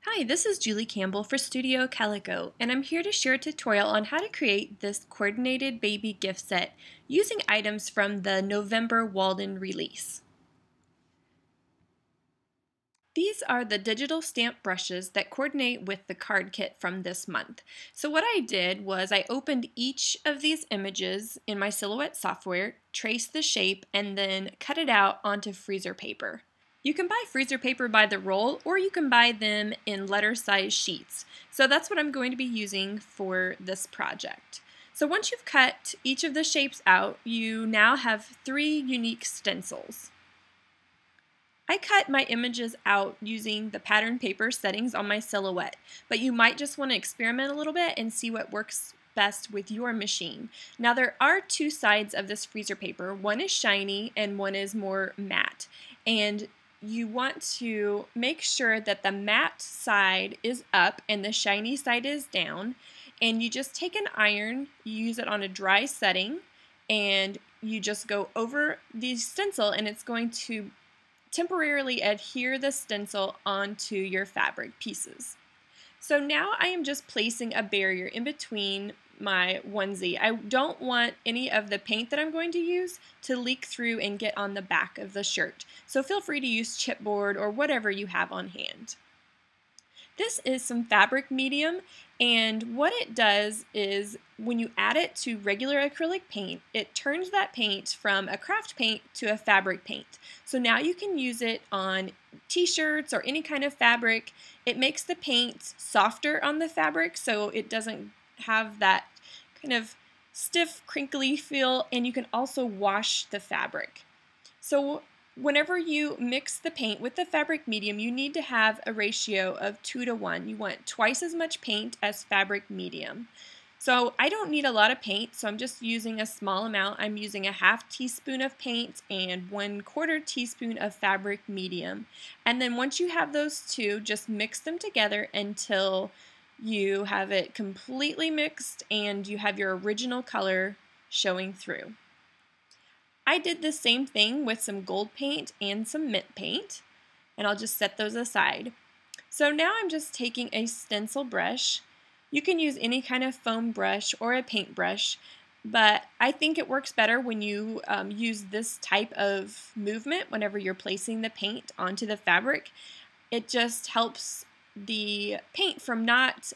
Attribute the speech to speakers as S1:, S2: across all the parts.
S1: Hi, this is Julie Campbell for Studio Calico, and I'm here to share a tutorial on how to create this coordinated baby gift set using items from the November Walden release. These are the digital stamp brushes that coordinate with the card kit from this month. So what I did was I opened each of these images in my Silhouette software, traced the shape, and then cut it out onto freezer paper. You can buy freezer paper by the roll, or you can buy them in letter size sheets. So that's what I'm going to be using for this project. So once you've cut each of the shapes out, you now have 3 unique stencils. I cut my images out using the pattern paper settings on my Silhouette, but you might just want to experiment a little bit and see what works best with your machine. Now there are 2 sides of this freezer paper. One is shiny and one is more matte. And you want to make sure that the matte side is up and the shiny side is down, and you just take an iron, you use it on a dry setting, and you just go over the stencil, and it's going to temporarily adhere the stencil onto your fabric pieces. So now I am just placing a barrier in between my onesie. I don't want any of the paint that I'm going to use to leak through and get on the back of the shirt. So feel free to use chipboard or whatever you have on hand. This is some fabric medium, and what it does is when you add it to regular acrylic paint, it turns that paint from a craft paint to a fabric paint. So now you can use it on t-shirts or any kind of fabric. It makes the paint softer on the fabric so it doesn't have that kind of stiff, crinkly feel, and you can also wash the fabric. So whenever you mix the paint with the fabric medium, you need to have a ratio of 2 to 1. You want twice as much paint as fabric medium. So I don't need a lot of paint, so I'm just using a small amount. I'm using a ½ teaspoon of paint and 1/4 teaspoon of fabric medium. And then once you have those two, just mix them together until you have it completely mixed and you have your original color showing through. I did the same thing with some gold paint and some mint paint, and I'll just set those aside. So now I'm just taking a stencil brush. You can use any kind of foam brush or a paint brush, but I think it works better when you use this type of movement whenever you're placing the paint onto the fabric. It just helps the paint from not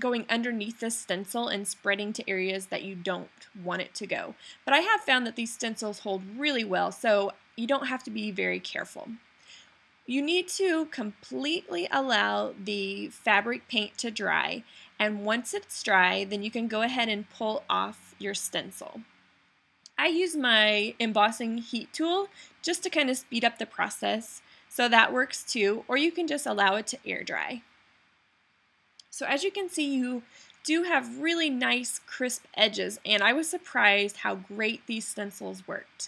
S1: going underneath the stencil and spreading to areas that you don't want it to go. But I have found that these stencils hold really well, so you don't have to be very careful. You need to completely allow the fabric paint to dry, and once it's dry, then you can go ahead and pull off your stencil. I use my embossing heat tool just to kind of speed up the process, so that works too, or you can just allow it to air dry. So as you can see, you do have really nice crisp edges, and I was surprised how great these stencils worked.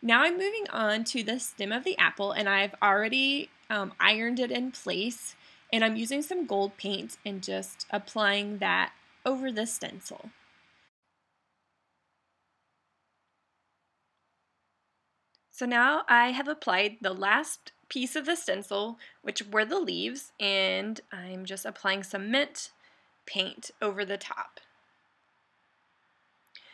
S1: Now I'm moving on to the stem of the apple, and I've already ironed it in place, and I'm using some gold paint and just applying that over the stencil. So now I have applied the last piece of the stencil, which were the leaves, and I'm just applying some mint paint over the top.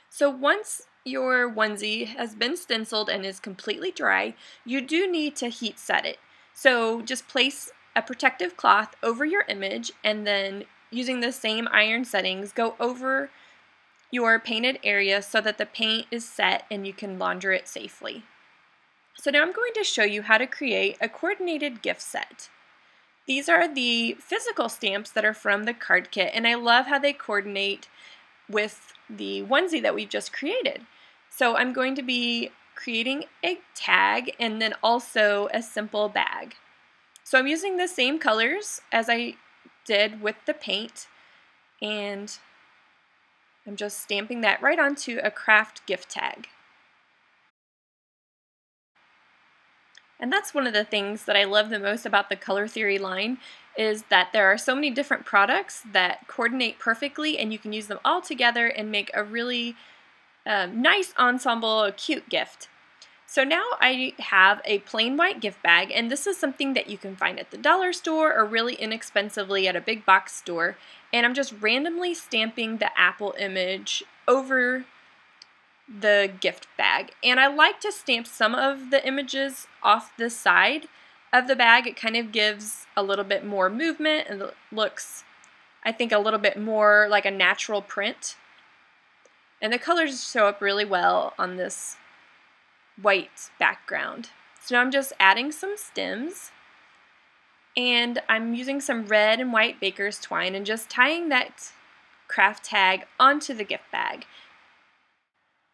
S1: So once your onesie has been stenciled and is completely dry, you do need to heat set it. So just place a protective cloth over your image, and then using the same iron settings, go over your painted area so that the paint is set and you can launder it safely. So now I'm going to show you how to create a coordinated gift set. These are the physical stamps that are from the card kit, and I love how they coordinate with the onesie that we've just created. So I'm going to be creating a tag and then also a simple bag. So I'm using the same colors as I did with the paint, and I'm just stamping that right onto a craft gift tag. And that's one of the things that I love the most about the Color Theory line, is that there are so many different products that coordinate perfectly, and you can use them all together and make a really nice ensemble, a cute gift. So now I have a plain white gift bag, and this is something that you can find at the dollar store or really inexpensively at a big box store. And I'm just randomly stamping the apple image over the gift bag. And I like to stamp some of the images off the side of the bag. It kind of gives a little bit more movement and it looks, I think, a little bit more like a natural print. And the colors show up really well on this white background. So now I'm just adding some stems, and I'm using some red and white baker's twine and just tying that craft tag onto the gift bag.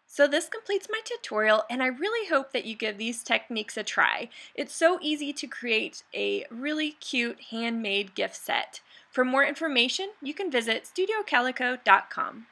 S1: So this completes my tutorial, and I really hope that you give these techniques a try. It's so easy to create a really cute handmade gift set. For more information, you can visit studiocalico.com.